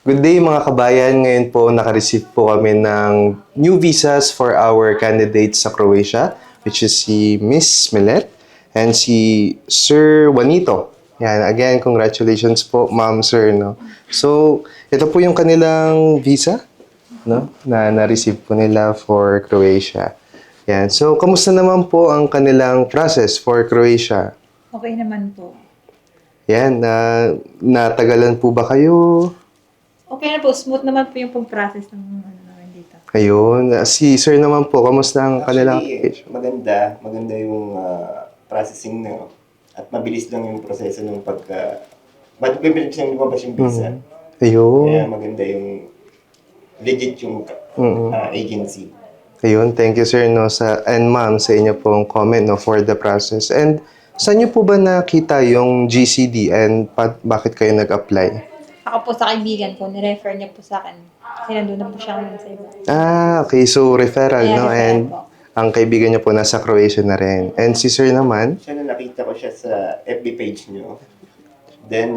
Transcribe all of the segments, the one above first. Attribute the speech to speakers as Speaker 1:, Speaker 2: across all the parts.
Speaker 1: Good day mga kabayan. Ngayon po naka-receive po kami ng new visas for our candidates sa Croatia, which is si Miss Milet and si Sir Juanito. Yan, again, congratulations po, ma'am, sir, no? So, ito po yung kanilang visa, no? Na na-receive po nila for Croatia. Yan. So, kamusta naman po ang kanilang process for Croatia?
Speaker 2: Okay naman po.
Speaker 1: Yan, natagalan po ba kayo?
Speaker 2: Okay na po, smooth naman po yung pag-process ng ano namin dito.
Speaker 1: Ayun. Si Sir naman po, kamusta ang kanilang
Speaker 3: Actually,
Speaker 1: application?
Speaker 3: maganda yung processing na at mabilis lang yung proseso ng mabilis lang lumabas yung visa.
Speaker 1: Ayun.
Speaker 3: Kaya maganda yung legit yung agency.
Speaker 1: Ayun. Thank you, Sir, no, and ma'am, sa inyo pong comment, no, for the process. And saan niyo po ba nakita yung GCD and bakit kayo nag-apply?
Speaker 2: Ako po sa kaibigan ko, nirefer niya po sa akin. Kasi nandun na po siya ngayon sa iba.
Speaker 1: Okay. So, referral,
Speaker 2: Kaya
Speaker 1: no?
Speaker 2: referral
Speaker 1: And
Speaker 2: po.
Speaker 1: ang kaibigan niyo po nasa Croatia na rin. And si Sir naman?
Speaker 3: Siya na nakita ko siya sa FB page niyo. Then,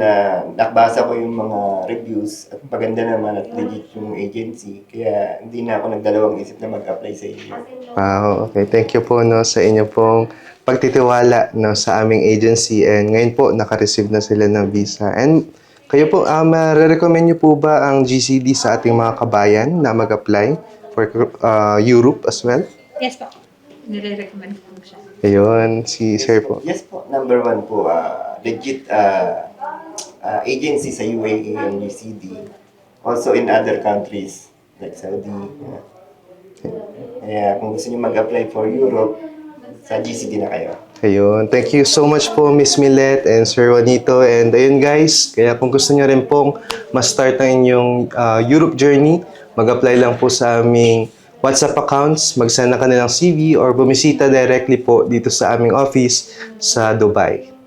Speaker 3: nakabasa ko yung mga reviews at maganda naman at legit yung agency. Kaya hindi na ako nagdalawang isip na mag-apply sa inyo.
Speaker 1: Wow, okay. Thank you po, no, sa inyo pong pagtitiwala, no, sa aming agency. And ngayon po, naka-receive na sila ng visa. And kayo po, ma-recommend niyo po ba ang GCD sa ating mga kabayan na mag-apply for Europe as well?
Speaker 2: Yes po. Nire-recommend ko po siya.
Speaker 1: Ayun, si Sir po.
Speaker 3: Yes po, number one po, legit agency sa UAE and UCD. Also in other countries like Saudi. Kaya kung gusto niyo mag-apply for Europe, sa GCD na kayo.
Speaker 1: Ayun. Thank you so much po, Miss Milet and Sir Juanito. And ayun guys, kaya kung gusto niyo rin pong ma-start ang inyong Europe journey, mag-apply lang po sa aming WhatsApp accounts, mag-send na kanilang CV or bumisita directly po dito sa aming office sa Dubai.